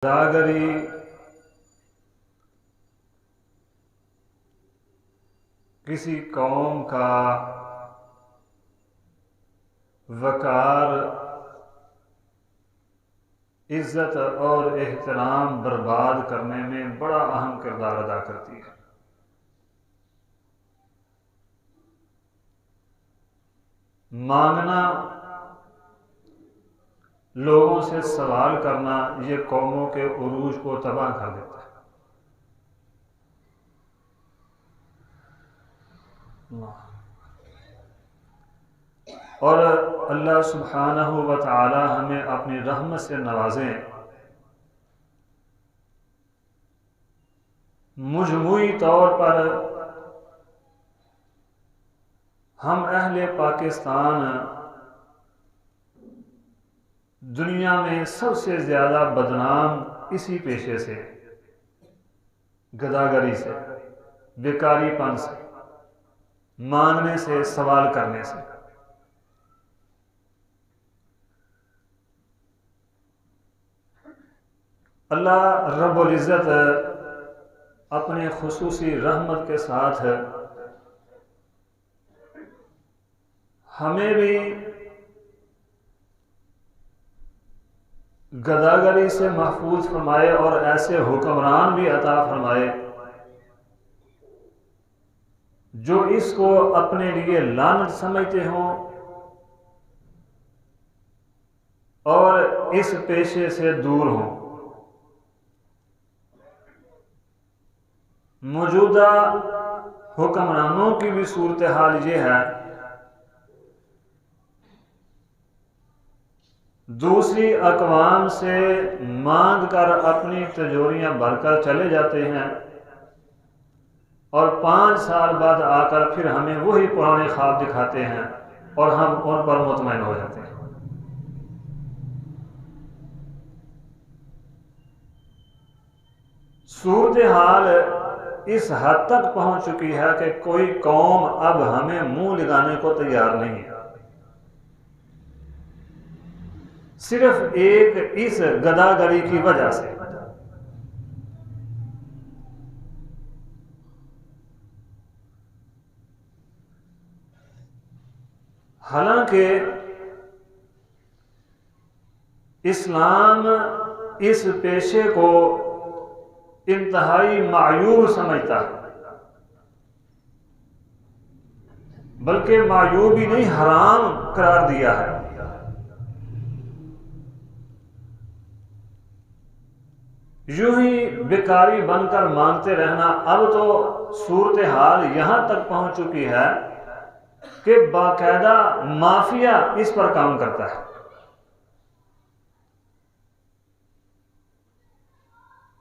दागरी किसी कौम का वकार, इज्जत और एहतराम बर्बाद करने में बड़ा अहम किरदार अदा करती है। मांगना, लोगों से सवाल करना, ये कौमों के उरूज को तबाह कर देता है। और अल्लाह सुब्हानहू व तआला हमें अपनी रहमत से नवाजें। मजमूई तौर पर हम अहले पाकिस्तान दुनिया में सबसे ज़्यादा बदनाम इसी पेशे से, गदागरी से, बेकारीपन से, मांगने से, सवाल करने से। अल्लाह रब्बुल इज़्ज़त अपने खुसूसी रहमत के साथ हमें भी गदागरी से महफूज फरमाए और ऐसे हुक्मरान भी अता फरमाए जो इसको अपने लिए लानत समझते हों और इस पेशे से दूर हों। मौजूदा हुक्मरानों की भी सूरत हाल ये है, दूसरी अक़वाम से मांग कर अपनी तिजोरियां भरकर चले जाते हैं और 5 साल बाद आकर फिर हमें वही पुराने ख्वाब दिखाते हैं और हम उन पर मुतमईन हो जाते हैं। सूरत हाल इस हद तक पहुंच चुकी है कि कोई कौम अब हमें मुंह लगाने को तैयार नहीं है, सिर्फ एक इस गदागरी की वजह से। हालांकि इस्लाम इस पेशे को इंतहाई मायूब समझता है, बल्कि मायूब ही नहीं, हराम करार दिया है। यूं ही बेकारी बनकर मांगते रहना, अब तो सूरत हाल यहां तक पहुंच चुकी है कि बाकायदा माफिया इस पर काम करता है।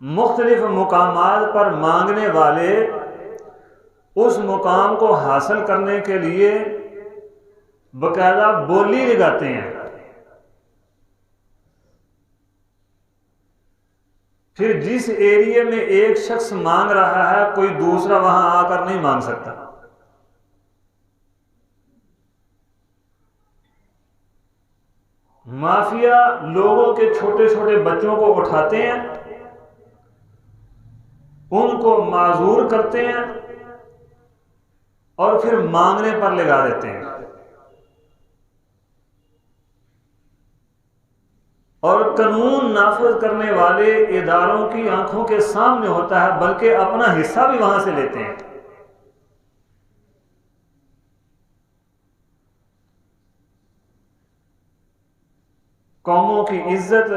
मुख्तलिफ मुकामात पर मांगने वाले उस मुकाम को हासिल करने के लिए बाकायदा बोली लगाते हैं, फिर जिस एरिया में एक शख्स मांग रहा है कोई दूसरा वहां आकर नहीं मांग सकता। माफिया लोगों के छोटे छोटे बच्चों को उठाते हैं, उनको माजूर करते हैं और फिर मांगने पर लगा देते हैं। और कानून नाफिज करने वाले इदारों की आंखों के सामने होता है, बल्कि अपना हिस्सा भी वहां से लेते हैं। कौमों की इज्जत,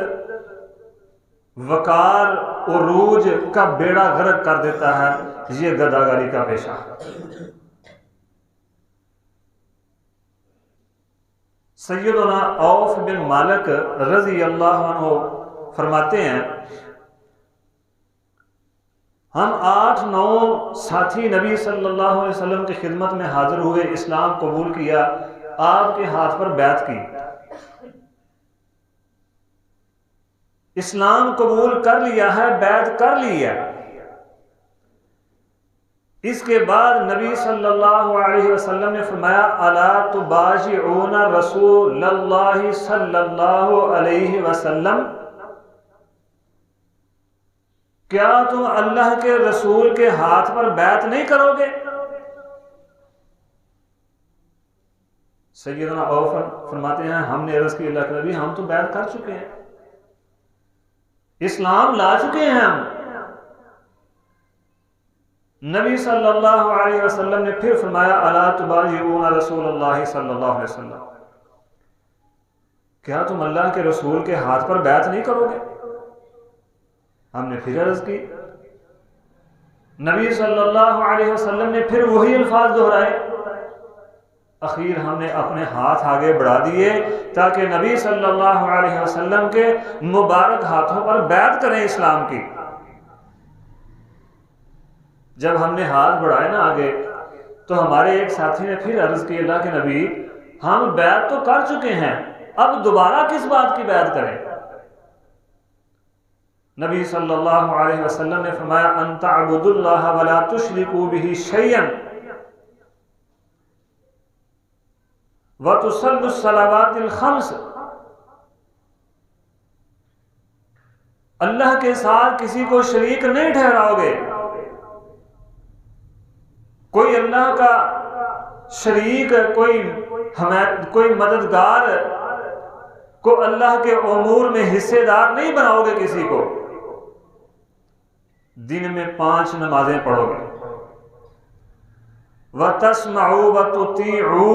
वकार, उरूज का बेड़ा गर्क कर देता है ये गदागरी का पेशा। सैयदना औफ बिन मालिक रजी अल्लाह अन्हु फरमाते हैं, हम 8-9 साथी नबी सल्लल्लाहु अलैहि वसल्लम की खिदमत में हाजिर हुए, इस्लाम कबूल किया, आपके हाथ पर बैत की, इस्लाम कबूल कर लिया है, बैत कर लिया। इसके बाद नबी सल्लल्लाहु अलैहि वसल्लम ने फरमाया, अला तुबाशिऊना रसूलल्लाहि सल्लल्लाहु अलैहि वसल्लम, क्या तुम अल्लाह के रसूल के हाथ पर बैत नहीं करोगे? सैयदना औफ फरमाते हैं हमने अर्ज की अल्लाह के नबी हम तो बैत कर चुके हैं, इस्लाम ला चुके हैं हम। नबी सल्लल्लाहु अलैहि वसल्लम ने फिर फरमाया अला तुबायिऊना रसूलुल्लाह सल्लल्लाहु अलैहि वसल्लम, क्या तुम अल्लाह के रसूल के हाथ पर बैत नहीं करोगे? हमने फिर अर्ज की। नबी सल्लल्लाहु अलैहि वसल्लम ने फिर वही अल्फाज दोहराए। आखिर हमने अपने हाथ आगे बढ़ा दिए ताकि नबी सल्लल्लाहु अलैहि वसल्लम के मुबारक हाथों पर बैत करें इस्लाम की। जब हमने हाथ बढ़ाए ना आगे, तो हमारे एक साथी ने फिर अर्ज की अल्लाह के नबी हम बैत तो कर चुके हैं, अब दोबारा किस बात की बैत करें? नबी सल्लल्लाहु अलैहि वसल्लम ने फरमाया अंता अबुदुल्लाह वला तुशरिकू बिही शैयन व तुसल्लुस सलावातिल खम्स, अल्लाह के साथ किसी को शरीक नहीं ठहराओगे। कोई अल्लाह का शरीक, कोई मददगार को अल्लाह के उमूर में हिस्सेदार नहीं बनाओगे किसी को। दिन में 5 नमाजें पढ़ोगे। व तस्माउ व तुतीउ,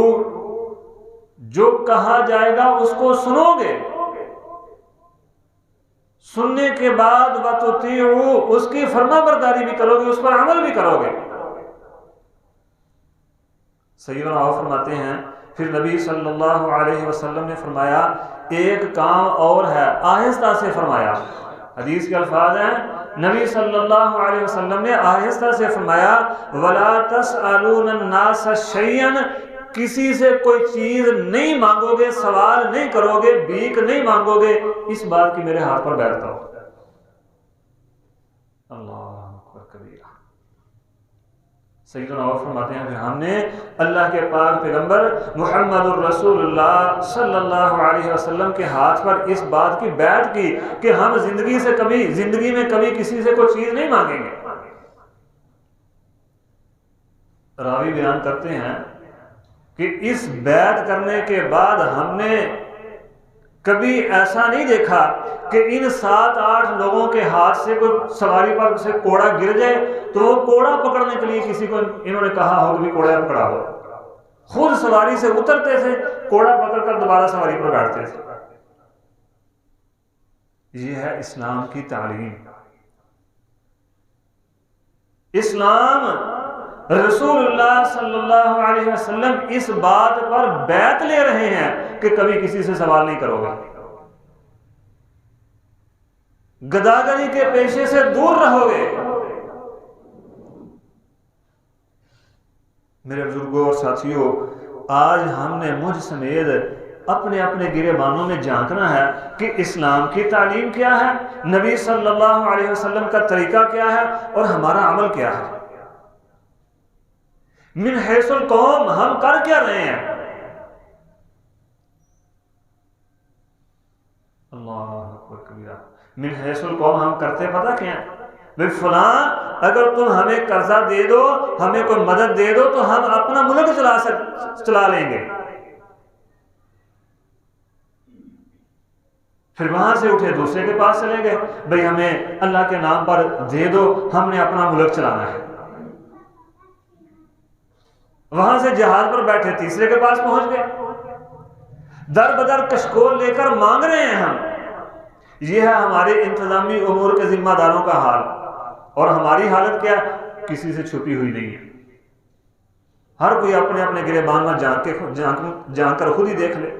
जो कहा जाएगा उसको सुनोगे, सुनने के बाद व तुतीउ, उसकी फरमाबरदारी भी करोगे, उस पर अमल भी करोगे। सैयदना औफ फरमाते हैं फिर नबी सल्लल्लाहु अलैहि वसल्लम ने फरमाया एक काम और है, आहिस्ता से फरमाया। हदीस के अल्फाज हैं नबी सल्लल्लाहु अलैहि वसल्लम ने आहिस्ता से फरमाया वला तसअलून अन्नास शैयन, किसी से कोई चीज नहीं मांगोगे, सवाल नहीं करोगे, भीख नहीं मांगोगे, इस बात की मेरे हाथ पर बैठता हो। अल्लाह अकबर कबीरा। सैयदना औफ फरमाते हैं फिर हमने अल्लाह के पाक पैगंबर मुहम्मदुर रसूलुल्लाह सल्लल्लाहु अलैहि वसल्लम के हाथ पर इस बात की बैत की कि हम जिंदगी में कभी किसी से कोई चीज नहीं मांगेंगे। रावी बयान करते हैं कि इस बैत करने के बाद हमने कभी ऐसा नहीं देखा कि इन 7-8 लोगों के हाथ से कोई सवारी पर से कोड़ा गिर जाए तो वो कोड़ा पकड़ने के लिए किसी को इन्होंने कहा हो कि कोड़ा पकड़ा हो। खुद सवारी से उतरते थे, कोड़ा पकड़कर दोबारा सवारी पर बैठते थे। ये है इस्लाम की तालीम। इस्लाम रसूलुल्लाह सल्लल्लाहु अलैहि वसल्लम इस बात पर बैत ले रहे हैं कि कभी किसी से सवाल नहीं करोगे, गदागरी के पेशे से दूर रहोगे। मेरे बुजुर्गों और साथियों, आज हमने मुझ समेत अपने अपने गिरेबानों में झांकना है कि इस्लाम की तालीम क्या है, नबी सल्लल्लाहु अलैहि वसल्लम का तरीका क्या है और हमारा अमल क्या है। मिन हैसुल कौम हम कर क्या रहे हैं। अल्लाह अकबर कबीरा। मिन हैसुल कौम हम करते पता क्या है भाई, फलां अगर तुम हमें कर्जा दे दो, हमें कोई मदद दे दो तो हम अपना मुल्क चला लेंगे। फिर वहां से उठे दूसरे के पास चले गए, भाई हमें अल्लाह के नाम पर दे दो, हमने अपना मुल्क चलाना है। वहां से जहाज पर बैठे तीसरे के पास पहुंच गए, दर बदर कशकोल लेकर मांग रहे हैं हम। यह है हमारे इंतजामी उमूर के जिम्मेदारों का हाल। और हमारी हालत क्या, किसी से छुपी हुई नहीं है। हर कोई अपने अपने गिरेबान में जान कर खुद ही देख ले।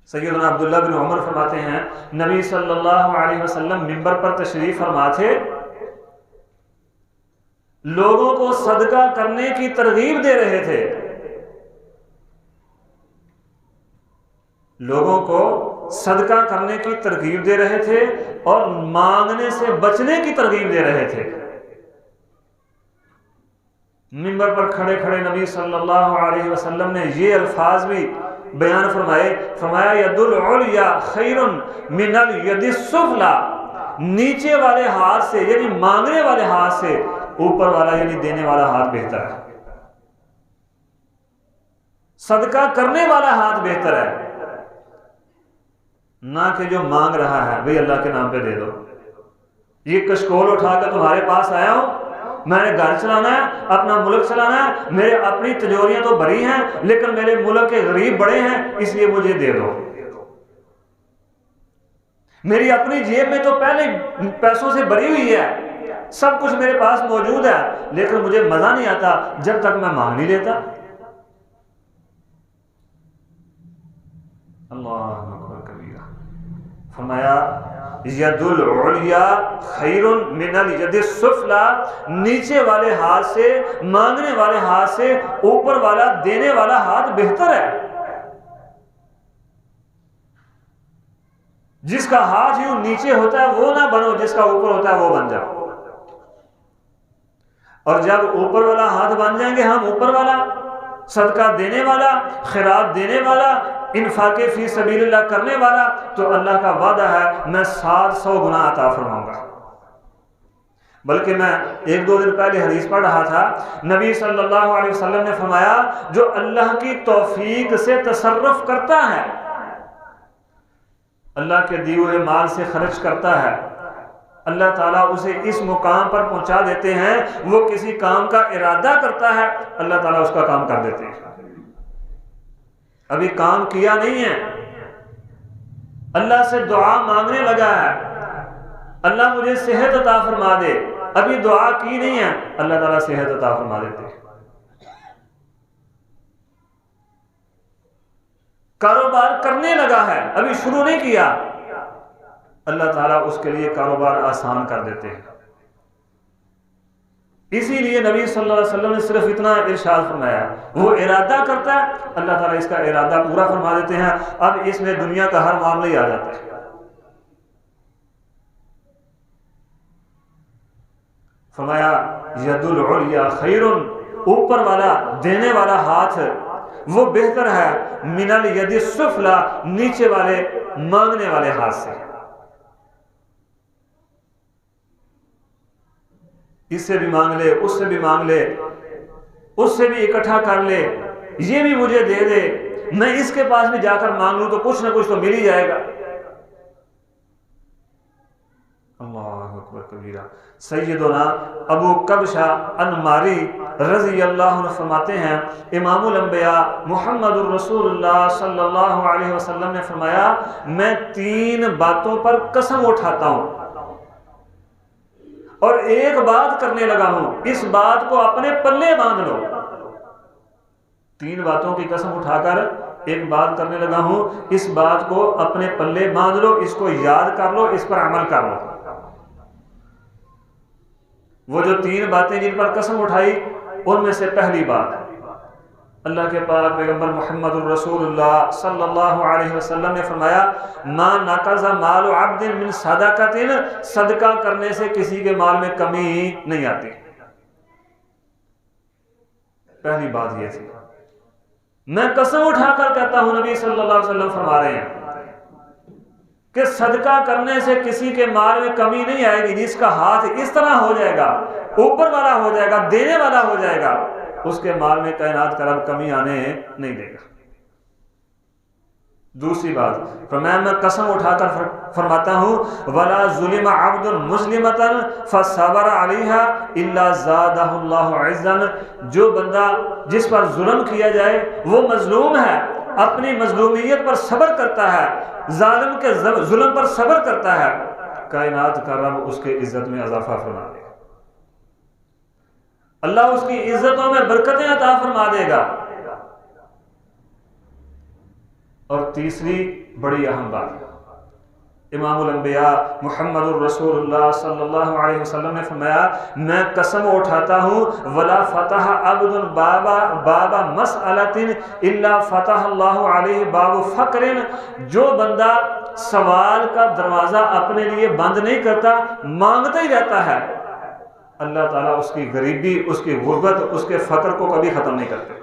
सैयदना अब्दुल्लाह बिन उमर फरमाते हैं नबी सल्लल्लाहु अलैहि वसल्लम मिंबर पर तशरीफ फरमा थे, लोगों को सदका करने की तरगीब दे रहे थे, लोगों को सदका करने की तरगीब दे रहे थे और मांगने से बचने की तरगीब दे रहे थे। मिंबर पर खड़े खड़े नबी सल्लल्लाहु अलैहि वसल्लम ने ये अल्फाज भी बयान फरमाया यदुल उलिया खैरुन मिनल यदिस सुफला, नीचे वाले हाथ से यानी मांगने वाले हाथ से ऊपर वाला यानी देने वाला हाथ बेहतर है। सदका करने वाला हाथ बेहतर है, ना कि जो मांग रहा है भाई अल्लाह के नाम पे दे दो। ये कशकोल उठाकर तुम्हारे पास आया हूं, मैंने घर चलाना है, अपना मुल्क चलाना है, मेरे अपनी तिजोरियां तो भरी हैं लेकिन मेरे मुल्क के गरीब बड़े हैं इसलिए मुझे दे दो। मेरी अपनी जेब में तो पहले पैसों से भरी हुई है, सब कुछ मेरे पास मौजूद है, लेकिन मुझे मजा नहीं आता जब तक मैं मांग नहीं लेता। अल्लाह अकबर कबीरा। फरमाया यदुल उलिया खैरुन मिनल यदिस सुफला, नीचे वाले हाथ से मांगने वाले हाथ से ऊपर वाला देने वाला हाथ बेहतर है। जिसका हाथ यूं नीचे होता है वो ना बनो, जिसका ऊपर होता है वो बन जाओ। और जब ऊपर वाला हाथ बन जाएंगे हम, ऊपर वाला सदका देने वाला, खैरात देने वाला, इन्फाके फी सबीलिल्लाह करने वाला, तो अल्लाह का वादा है मैं 700 गुना अता फरमाऊंगा। बल्कि मैं 1-2 दिन पहले हदीस पढ़ रहा था, नबी सल्लल्लाहु अलैहि वसल्लम ने फरमाया जो अल्लाह की तौफीक से तसर्रुफ करता है, अल्लाह के दिए हुए माल से खर्च करता है, अल्लाह ताला उसे इस मुकाम पर पहुंचा देते हैं। वो किसी काम का इरादा करता है, अल्लाह ताला उसका काम कर देते हैं। अभी काम किया नहीं है, अल्लाह से दुआ मांगने लगा है, अल्लाह मुझे सेहत अता फरमा दे, अभी दुआ की नहीं है, अल्लाह ताला सेहत अता फरमा देते हैं। कारोबार करने लगा है, अभी शुरू नहीं किया, अल्लाह ताला उसके लिए कारोबार आसान कर देते हैं। इसीलिए नबी सल्लल्लाहु अलैहि वसल्लम ने सिर्फ इतना इरशाद फरमाया, वो इरादा करता है, अल्लाह ताला इसका इरादा पूरा फरमा देते हैं। अब इसमें दुनिया का हर मामला ही आ जाता है। फरमाया यदुल उलिया खैरुन, ऊपर वाला देने वाला हाथ वो बेहतर है मिनल यदि सुफला, नीचे वाले मांगने वाले हाथ से। इससे भी मांग ले, उससे भी मांग ले, उससे भी इकट्ठा कर ले, ये भी मुझे दे दे, मैं इसके पास भी जाकर मांग लूं तो कुछ ना कुछ तो मिल ही जाएगा। अल्लाह अकबर कबीरा। सैयदना अबू कबशा अनमारी रज़ी अल्लाह अन्हु फरमाते हैं, इमामुल अंबिया मुहम्मदुर रसूलुल्लाह सल्लल्लाहु अलैहि वसल्लम ने फरमाया मैं 3 बातों पर कसम उठाता हूं और एक बात करने लगा हूं, इस बात को अपने पल्ले बांध लो। 3 बातों की कसम उठाकर एक बात करने लगा हूं, इस बात को अपने पल्ले बांध लो, इसको याद कर लो, इस पर अमल कर लो। वो जो 3 बातें जिन पर कसम उठाई, उनमें से पहली बात अल्लाह के पाक पैगंबर मुहम्मदुर रसूलुल्लाह सल्लल्लाहु अलैहि वसल्लम ने फरमाया मा नक़ज़ा मालु अब्दिन मिन सदक़तिन, सदका करने से किसी के माल में कमी नहीं आती। पहली बात ये थी। मैं कसम उठाकर कहता हूं, नबी सल्लल्लाहु अलैहि वसल्लम फरमा रहे हैं कि सदका करने से किसी के माल में कमी नहीं आएगी। जिसका हाथ इस तरह हो जाएगा, ऊपर वाला हो जाएगा, देने वाला हो जाएगा, उसके माल में कायनात का रब कमी आने नहीं देगा। दूसरी बात फरमाया मैं कसम उठाकर फरमाता हूं वला जुलिमा अब्दुन मुस्लिमतन फसबर अलैहा इल्ला ज़ादहुल्लाहु इज़्ज़न, जो बंदा जिस पर जुल्म किया जाए वो मजलूम है, अपनी मजलूमियत पर सब्र करता है, जालिम के जुल्म पर सब्र करता है, कायनात का रब उसके इज्जत में इजाफा फरमा देगा, अल्लाह उसकी इज्जतों में बरकतें अता फरमा देगा। और तीसरी बड़ी अहम बात, इमामुल अंबिया मुहम्मदुर रसूलुल्लाह सल्लल्लाहु अलैहि वसल्लम ने फरमाया मैं कसम उठाता हूँ वला फतह अब्दुन बाबा मसअलतिन इल्ला फतह अल्लाहु अलैहि बाबु फक्रिन, जो बंदा सवाल का दरवाजा अपने लिए बंद नहीं करता, मांगता ही रहता है, अल्लाह ताला उसकी गरीबी, उसकी गुर्बत, उसके फक्र को कभी खत्म नहीं करते।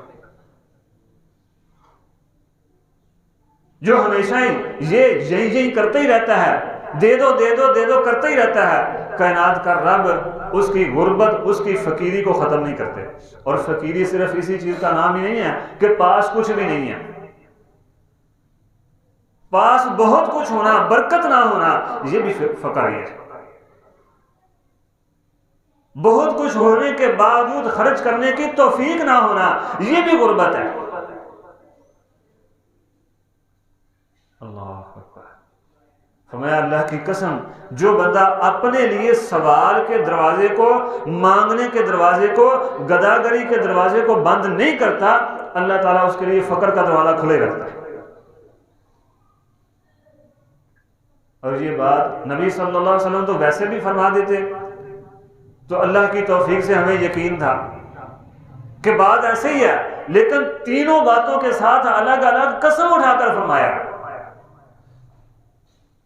जो हमेशा ही ये यही करते ही रहता है दे दो दे दो दे दो करते ही रहता है। कायनात का रब उसकी गुर्बत, उसकी फकीरी को ख़त्म नहीं करते। और फकीरी सिर्फ इसी चीज़ का नाम ही नहीं है कि पास कुछ भी नहीं है। पास बहुत कुछ होना, बरकत ना होना, ये भी फकर ही है। बहुत कुछ होने के बावजूद खर्च करने की तौफीक ना होना, ये भी गुर्बत है। अल्लाह अकबर। फरमाया अल्लाह की कसम, जो बंदा अपने लिए सवाल के दरवाजे को, मांगने के दरवाजे को, गदागरी के दरवाजे को बंद नहीं करता, अल्लाह ताला उसके लिए फकर का दरवाजा खुले रखता है। और ये बात नबी सल्लल्लाहु अलैहि वसल्लम तो वैसे भी फरमा देते, तो अल्लाह की तौफीक से हमें यकीन था कि बात ऐसे ही है। लेकिन तीनों बातों के साथ अलग अलग कसम उठाकर फरमाया।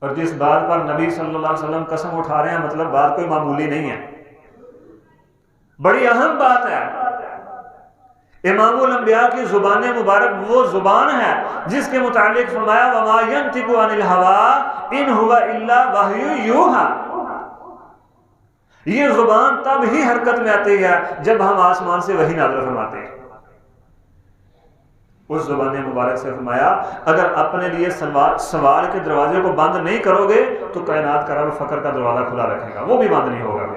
और जिस बात पर नबी सल्लल्लाहु अलैहि वसल्लम कसम उठा रहे हैं, मतलब बात कोई मामूली नहीं है, बड़ी अहम बात है। इमामुल अंबिया की जुबान मुबारक वो जुबान है जिसके मुतालिक फरमाया वमा यंतिकु अनिल हवा इन हुवा इल्ला वहयु यूहा। ये जुबान तब ही हरकत में आती है जब हम आसमान से वही नाज़िल फरमाते हैं। उस जुबान मुबारक से फरमाया अगर अपने लिए सवाल के दरवाजे को बंद नहीं करोगे तो कायनात का रब फकर का दरवाजा खुला रखेगा, वो भी बंद नहीं होगा।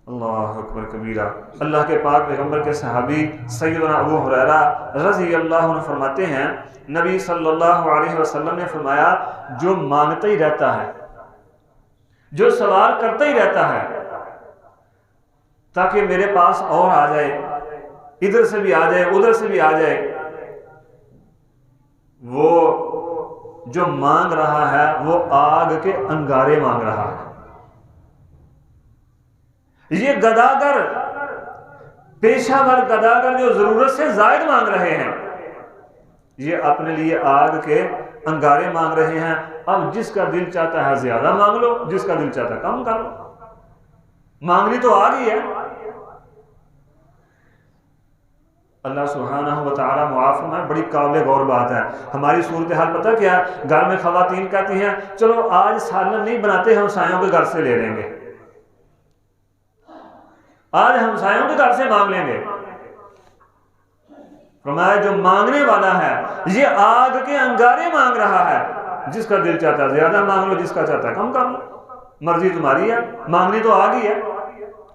अल्लाह अकबर कबीरा। अल्लाह के पाक पैगंबर के सहाबी सैयदना अबू हुरैरा रज़ी अल्लाह अन्हु फरमाते हैं, नबी सल्लल्लाहु अलैहि वसल्लम ने फरमाया जो मांगता ही रहता है, जो सवाल करता ही रहता है ताकि मेरे पास और आ जाए, इधर से भी आ जाए उधर से भी आ जाए, वो जो मांग रहा है वो आग के अंगारे मांग रहा है। ये गदागर, पेशावर गदागर जो जरूरत से जायद मांग रहे हैं, ये अपने लिए आग के अंगारे मांग रहे हैं। अब जिसका दिल चाहता है ज्यादा मांग लो, जिसका दिल चाहता है कम कर लो, मांगनी तो आ गई है। अल्लाह सुब्हानहू व तआला मुआफ़ फरमाए। बड़ी काबिल गौर बात है। हमारी सूरत हाल पता क्या है, घर में खवातीन कहती हैं चलो आज सालन नहीं बनाते, हमसायों के घर से ले लेंगे, आज हमसायों के घर से मांग लेंगे। फरमाया जो मांगने वाला है ये आग के अंगारे मांग रहा है। जिसका दिल चाहता है ज्यादा मांग लो, जिसका चाहता है कम कर लो, मर्जी तुम्हारी है। मांगनी तो आ गई है,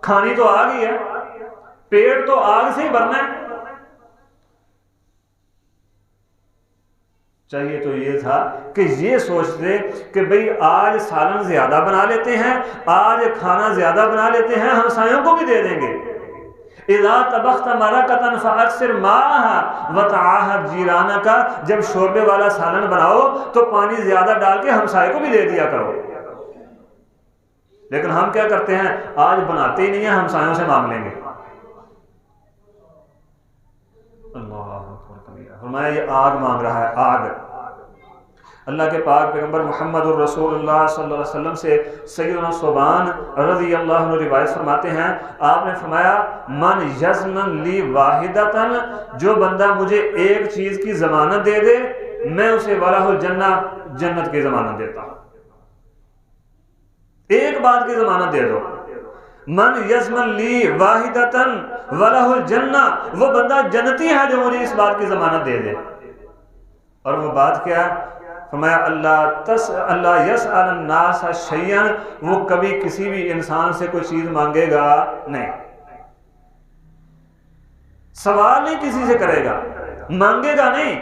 खानी तो आ गई है, पेट तो आग से ही भरना है। चाहिए तो ये था कि ये सोचते कि भाई आज सालन ज्यादा बना लेते हैं, आज खाना ज्यादा बना लेते हैं, हमसायों को भी दे देंगे। इज़ा तबख्त मरकतन फअक्सिर माहा वतआहद जीराना का, जब शोरबे वाला सालन बनाओ तो पानी ज्यादा डाल के हमसाये को भी दे दिया करो। लेकिन हम क्या करते हैं, आज बनाते ही नहीं है, हमसायों से मांग लेंगे। फरमाया ये आग मांग रहा है, आग। अल्लाह के पाक पैगंबर मुहम्मदुर रसूलुल्लाह सल्लल्लाहु अलैहि वसल्लम से सय्यदुना सुबान रज़ी अल्लाह अन्हु रिवायत फरमाते हैं, आपने फरमाया मन यज़मन ली वाहिदतन, जो बंदा मुझे एक चीज की जमानत दे दे मैं उसे वलाहुल जन्ना, जन्नत की जमानत देता हूं। एक बात की जमानत दे दो, मन यज़मन ली वाहिदतन वलाहुल जन्ना, वो बंदा जन्नती है जो मुझे इस बात की जमानत दे दे। और वो बात क्या? फरमाया अल्लाह यसअल अन्नास शैयन, वो कभी किसी भी इंसान से कोई चीज मांगेगा नहीं, सवाल नहीं किसी से करेगा, मांगेगा नहीं।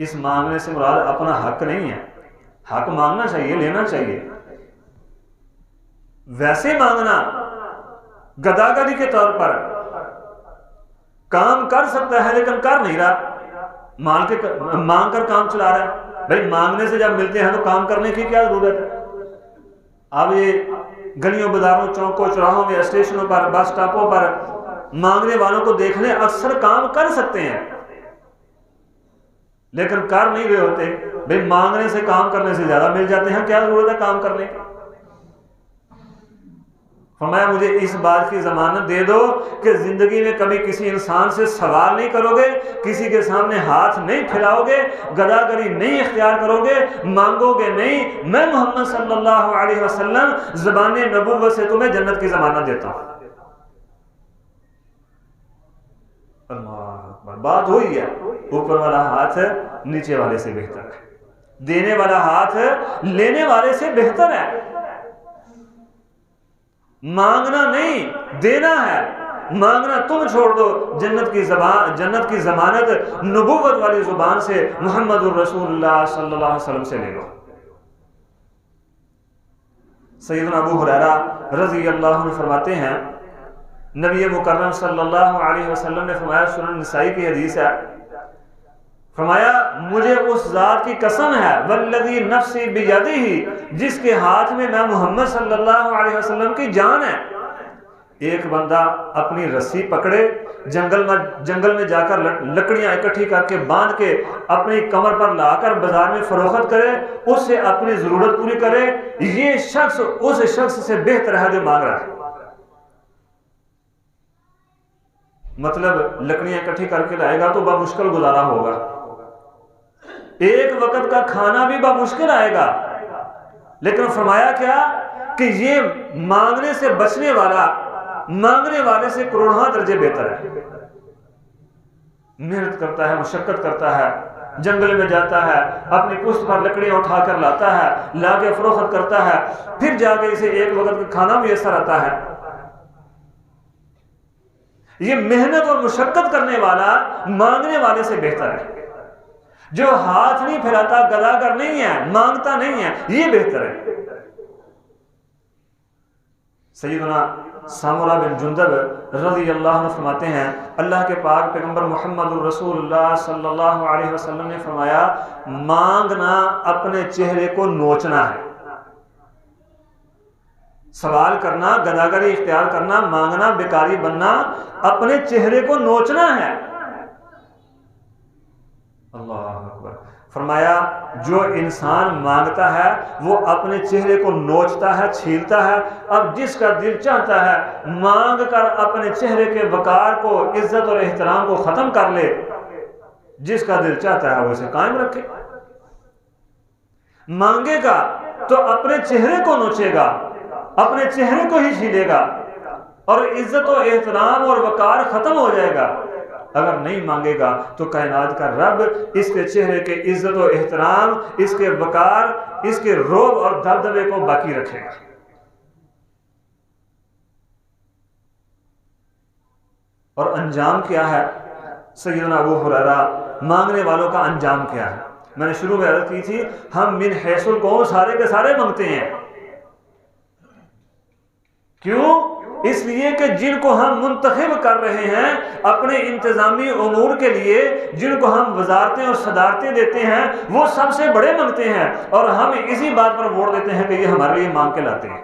इस मांगने से मुराद अपना हक नहीं है, हक मांगना चाहिए, लेना चाहिए। वैसे मांगना गदागरी के तौर पर, काम कर सकता है लेकिन कर नहीं रहा, मांग कर काम चला रहा है। भाई मांगने से जब मिलते हैं तो काम करने की क्या जरूरत है? अब ये गलियों बाजारों चौकों चौराहों में स्टेशनों पर बस स्टॉपों पर मांगने वालों को देखने अक्सर काम कर सकते हैं लेकिन कर नहीं रहे होते। भाई मांगने से काम करने से ज्यादा मिल जाते हैं, क्या जरूरत है काम करने की? फरमाया मुझे इस बात की जमानत दे दो कि जिंदगी में कभी किसी इंसान से सवाल नहीं करोगे, किसी के सामने हाथ नहीं फैलाओगे, गदागरी नहीं इख्तियार करोगे, मांगोगे नहीं। मैं मोहम्मद सल्लल्लाहु अलैहि वसल्लम ज़बान नबुव्वत से तुम्हें जन्नत की जमानत देता हूं। अल्लाह, बात हुई है। ऊपर वाला हाथ नीचे वाले से बेहतर है, देने वाला हाथ लेने वाले से बेहतर है। मांगना नहीं, देना है। मांगना तुम छोड़ दो, जन्नत की जमानत नबुव्वत वाली जुबान से मुहम्मदुर रसूलुल्लाह सल्लल्लाहु अलैहि वसल्लम से ले लो। सैयदना अबू हुरैरा रज़ी अल्लाह अन्हु फरमाते हैं, नबी मुकर्रम सल्लल्लाहु अलैहि वसल्लम ने फरमाया, सुनन नसाई की हदीस है, फरमाया मुझे उस जात की कसम है वल्लज़ी नफ्सी बियदिही, जिसके हाथ में मैं मोहम्मद सल्लल्लाहु अलैहि वसल्लम की जान है। एक बंदा अपनी रस्सी पकड़े, जंगल में जाकर लकड़ियां इकट्ठी करके बांध के अपनी कमर पर लाकर बाजार में फरोख्त करे, उससे अपनी जरूरत पूरी करे, ये शख्स उस शख्स से बेहतर है जो मांग रहा है। मतलब लकड़ियां इकट्ठी करके लाएगा तो बामुश्किल गुजारा होगा, एक वक्त का खाना भी बामुश्किल आएगा, लेकिन फरमाया क्या कि ये मांगने से बचने वाला मांगने वाले से करोड़ों दर्जे बेहतर है। मेहनत करता है, मशक्कत करता है, जंगल में जाता है, अपनी पुश्त पर लकड़ियां उठाकर लाता है, लाके फरोख्त करता है, फिर जाके इसे एक वक्त का खाना मुयस्सर आता है। ये मेहनत और मुशक्कत करने वाला मांगने वाले से बेहतर है। जो हाथ नहीं फैलाता, गदागर नहीं है, मांगता नहीं है, ये बेहतर है। सैयदना सामुरा बिन जुंदब रज़ी अल्लाह अन्हु फरमाते हैं, अल्लाह के पाक पैगंबर मुहम्मदुर रसूलुल्लाह सल्लल्लाहु अलैहि वसल्लम ने फरमाया, मांगना अपने चेहरे को नोचना है। सवाल करना, गदागरी इख्तियार करना, मांगना, बेकारी बनना, अपने चेहरे को नोचना है। अल्लाह अकबर। फरमाया जो इंसान मांगता है वो अपने चेहरे को नोचता है, छीलता है। अब जिसका दिल चाहता है मांग कर अपने चेहरे के वकार को, इज्जत और एहतराम को खत्म कर ले, जिसका दिल चाहता है वो इसे कायम रखे। मांगेगा तो अपने चेहरे को नोचेगा, अपने चेहरे को ही छीलेगा और इज्जत और एहतराम और वकार खत्म हो जाएगा। अगर नहीं मांगेगा तो कायनात का रब इसके चेहरे के इज्जत और एहतराम, इसके वकार, इसके रोब और दबदबे को बाकी रखेगा। और अंजाम क्या है? सैयदना अबू हुरैरा, मांगने वालों का अंजाम क्या है? मैंने शुरू में अर्ज की थी, हम मिन हैसुल कौम सारे के सारे मांगते हैं। क्यों? इसलिए कि जिनको हम मुंतखब कर रहे हैं अपने इंतजामी उमूर के लिए, जिनको हम वजारतें और सदारतें देते हैं, वो सबसे बड़े मांगते हैं और हम इसी बात पर वोट देते हैं कि ये हमारे लिए मांग के लाते हैं।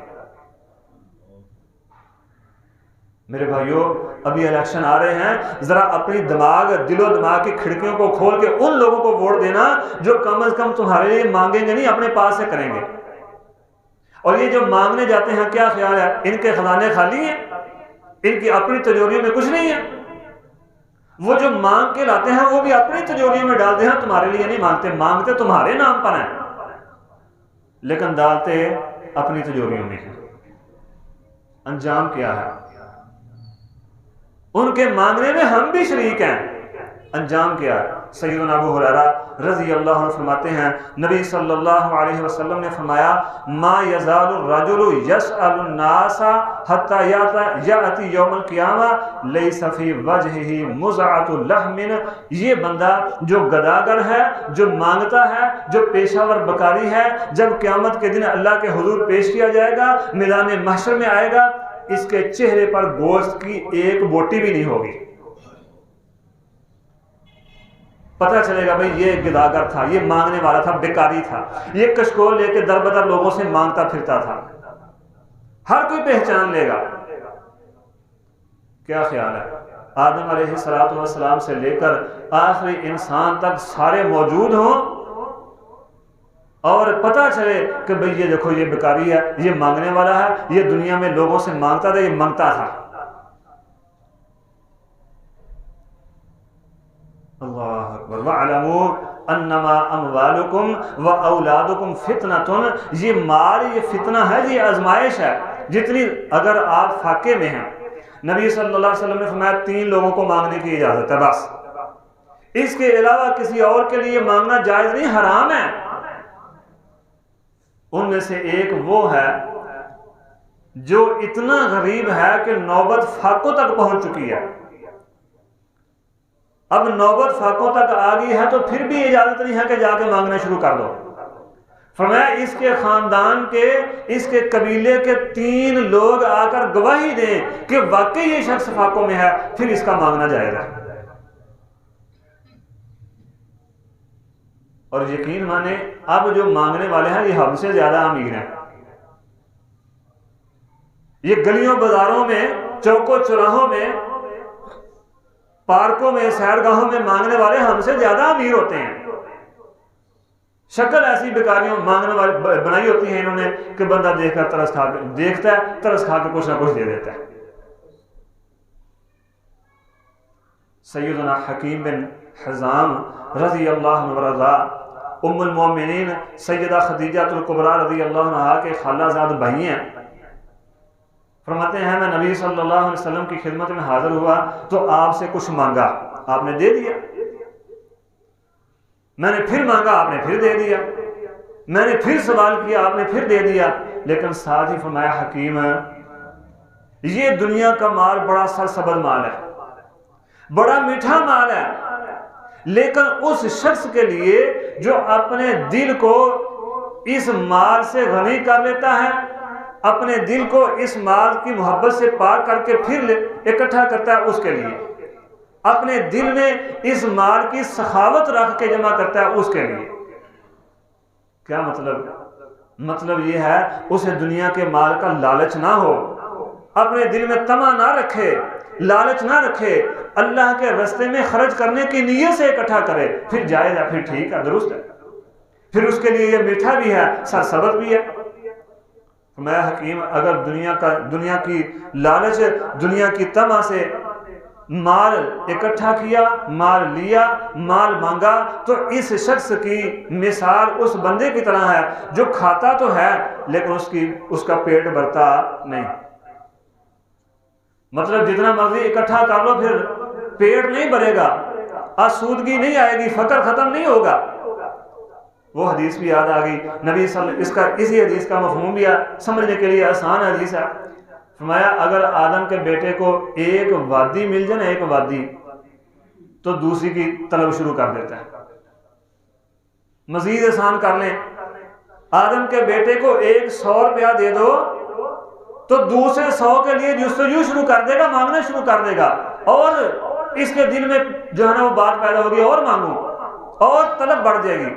मेरे भाइयों, अभी इलेक्शन आ रहे हैं, जरा अपनी दिलो दिमाग की खिड़कियों को खोल के उन लोगों को वोट देना जो कम से कम तुम्हारे लिए मांगेंगे नहीं, अपने पास से करेंगे। और ये जो मांगने जाते हैं, क्या ख्याल है इनके खजाने खाली हैं? इनकी अपनी तिजोरियों में कुछ नहीं है। वो जो मांग के लाते हैं वो भी अपनी तिजोरियों में डालते हैं, तुम्हारे लिए नहीं मांगते। मांगते तुम्हारे नाम पर हैं, लेकिन डालते अपनी तिजोरियों में हैं। अंजाम क्या है? उनके मांगने में हम भी शरीक हैं। अंजाम क्या है? सैयदना अबू हुरैरा रज़ी अल्लाह अन्हु फरमाते हैं, नबी सल्लल्लाहु अलैहि वसल्लम ने फरमाया, मा यज़ालु रजुलु यसअलु नासा हत्ता याती यौमुल क़ियामा लैसा फ़ी वजहिही मुज़अतु लहमिन। ये बंदा जो गदागर है, जो मांगता है, जो पेशावर बकारी है, जब क़यामत के दिन अल्लाह के हुजूर पेश किया जाएगा, मैदान महशर में आएगा, इसके चेहरे पर गोश्त की एक बोटी भी नहीं होगी। पता चलेगा भाई ये गिदागर था, ये मांगने वाला था, बेकारी था, ये कशकोल लेके दर बदर लोगों से मांगता फिरता था। हर कोई पहचान लेगा। क्या ख्याल है? आदम अलैहिस्सलातु वस्सलाम से लेकर आखिरी इंसान तक सारे मौजूद हों, और पता चले कि भाई ये देखो ये भिखारी है, ये मांगने वाला है, ये दुनिया में लोगों से मांगता था, ये मांगता था। अल्लाह अकबर। वअलमू अन्नमा अमवालुकुम व औलादुकुम फितनतुन, ये माल ये फितना है, ये आजमाइश है। जितनी अगर आप फाके में हैं, नबी सल्लल्लाहु अलैहि वसल्लम ने फरमाया 3 लोगों को मांगने की इजाजत है बस, इसके अलावा किसी और के लिए मांगना जायज नहीं, हराम है। उनमें से एक वो है जो इतना गरीब है कि नौबत फाकों तक पहुंच चुकी है। अब नौबत फाकों तक आ गई है तो फिर भी इजाजत नहीं है कि जाके मांगना शुरू कर दो। फरमाया इसके खानदान के, इसके कबीले के 3 लोग आकर गवाही दें कि वाकई ये शख्स फाकों में है, फिर इसका मांगना जाएगा। और यकीन माने अब जो मांगने वाले हैं ये हमसे ज्यादा अमीर हैं। ये गलियों बाजारों में, चौकों चौराहों में, पार्कों में, सैरगाहों में मांगने वाले हमसे ज्यादा अमीर होते हैं। शक्ल ऐसी भिखारियों मांगने वाले बनाई होती है इन्होंने कि बंदा देखकर तरस खा के देखता है, तरस खा के कुछ ना कुछ दे देता है। सैयदना हकीम बिन हिज़ाम रज़ी अल्लाह वरज़ा, उम्मुल मोमिनीन सैयदा खदीजातुल कुबरा रज़ी अल्लाह अन्हा के खालाजाद भाई हैं। फरमाते हैं मैं नबी सल्लल्लाहु अलैहि वसल्लम की खिदमत में हाजिर हुआ तो आपसे कुछ मांगा, आपने दे दिया। मैंने फिर मांगा, आपने फिर दे दिया। मैंने फिर सवाल किया, आपने फिर दे दिया। लेकिन साथ ही फरमाया हकीम ये दुनिया का माल बड़ा सरसब्ज़ माल है, बड़ा मीठा माल है, लेकिन उस शख्स के लिए जो अपने दिल को इस माल से गनी कर लेता है, अपने दिल को इस माल की मोहब्बत से पार करके फिर इकट्ठा करता है, उसके लिए अपने दिल में इस माल की सखावत रख के जमा करता है, उसके लिए। क्या मतलब ये है उसे दुनिया के माल का लालच ना हो, अपने दिल में तमा ना रखे, लालच ना रखे, अल्लाह के रास्ते में खर्च करने की नीयत से इकट्ठा करे, फिर जाएगा, फिर ठीक है, दुरुस्त है, फिर उसके लिए ये मीठा भी है, सरसब्ज़ भी है। मैं हकीम अगर दुनिया की लालच, दुनिया की तमा से माल इकट्ठा किया, माल लिया, माल मांगा, तो इस शख्स की मिसाल उस बंदे की तरह है जो खाता तो है लेकिन उसका पेट भरता नहीं। मतलब जितना मर्जी इकट्ठा कर लो फिर पेट नहीं भरेगा, आसूदगी नहीं आएगी, फकर खत्म नहीं होगा। वो हदीस भी याद आ गई नबी इसी हदीस का मफहूम भी समझने के लिए आसान हदीस है। फरमाया अगर आदम के बेटे को एक वादी मिल जाए ना, एक वादी, तो दूसरी की तलब शुरू कर देता है। मजीद आसान कर लें, आदम के बेटे को 100 रुपया दे दो तो दूसरे 100 के लिए जुस्तजू शुरू कर देगा, मांगना शुरू कर देगा, और इसके दिल में जो है ना वो बात पैदा होगी और मांगू, और तलब बढ़ जाएगी।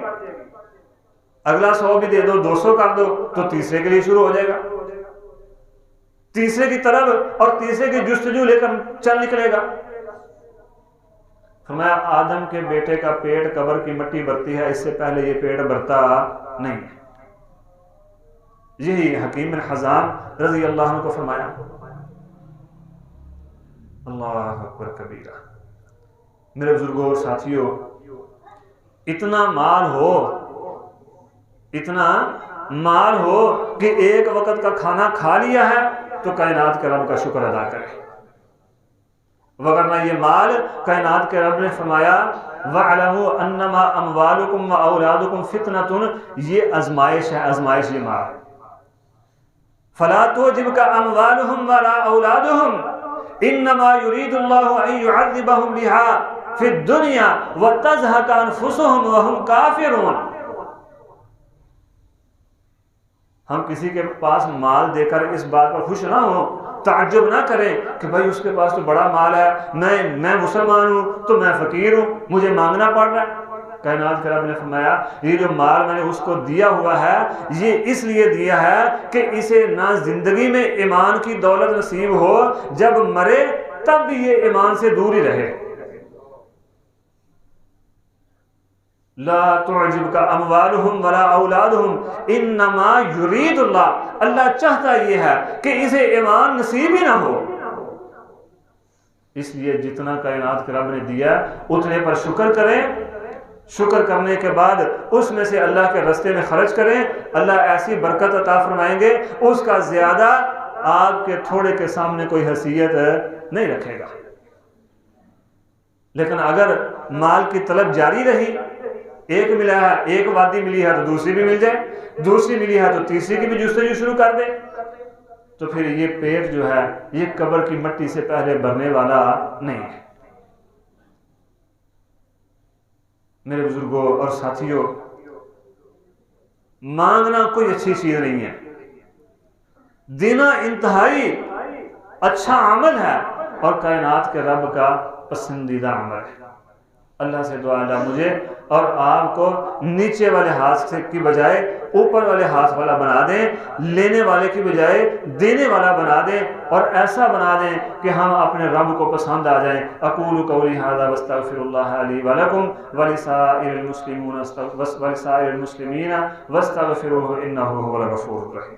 अगला 100 भी दे दो, 200 कर दो, तो तीसरे के लिए शुरू हो जाएगा, तीसरे की तलब और तीसरे की जुस्तजू लेकर चल निकलेगा। फरमाया आदम के बेटे का पेट कब्र की मिट्टी भरती है, इससे पहले ये पेट भरता नहीं। यही हकीम बिन हिज़ाम रज़ी अल्लाह अन्हु को फरमाया। अल्लाह अकबर कबीरा। मेरे बुजुर्गों और साथियों, इतना माल हो कि एक वक्त का खाना खा लिया है तो कायनात के रब का शुक्र अदा करे, वगरना ये माल कायनात के रब ने फरमाया वअलमू अन्नमा अमवालुकुम व औलादुकुम फितनतुन, ये आजमाइश है, आजमाइश ये माल। फला तुजिबका अमवालुहुम वला औलादुहुम इन्नमा युरीदुल्लाहु अन युअज़्ज़िबहुम बिहा फिद दुनिया व तज़हक अनफुसुहुम व हुम काफिरून। हम किसी के पास माल देकर इस बात पर खुश ना हो, ताज्जुब ना करें कि भाई उसके पास तो बड़ा माल है, मैं मुसलमान हूं तो मैं फकीर हूं, मुझे मांगना पड़ रहा है। कायनात के रब ने फरमाया ये जो माल मैंने उसको दिया हुआ है ये इसलिए दिया है कि इसे ना जिंदगी में ईमान की दौलत नसीब हो, जब मरे तब भी ये ईमान से दूर ही रहे। ला तुअजिबका अमवालुहुम वला औलादुहुम इन्नमा युरीदुल्लाह, अल्लाह चाहता ये है कि इसे ईमान नसीब ही ना हो। इसलिए जितना कायनात के रब ने दिया उतने पर शुक्र करें, शुक्र करने के बाद उसमें से अल्लाह के रास्ते में खर्च करें, अल्लाह ऐसी बरकत अता फरमाएंगे उसका ज्यादा आपके थोड़े के सामने कोई हैसियत नहीं रखेगा। लेकिन अगर माल की तलब जारी रही, एक मिला है, एक वादी मिली है तो दूसरी भी मिल जाए, दूसरी मिली है तो तीसरी की भी जुस्तजू शुरू कर दे, तो फिर ये पेट जो है ये कब्र की मिट्टी से पहले भरने वाला नहीं है। मेरे बुजुर्गों और साथियों, मांगना कोई अच्छी चीज नहीं है, देना इंतहाई अच्छा अमल है और कायनात के रब का पसंदीदा अमल है। अल्लाह से दुआ अल्लाह मुझे और आपको नीचे वाले हाथ से की बजाय ऊपर वाले हाथ वाला बना दें, लेने वाले की बजाय देने वाला बना दें और ऐसा बना दें कि हम अपने रब को पसंद आ जाएं। अक़ूलु क़ौली हाज़ा वस्तग़फ़िरुल्लाह ली व लकुम व लिसाइरिल मुस्लिमीना वस्तग़फ़िरूहु इन्नहु हुवल गफ़ूरुर रहीम।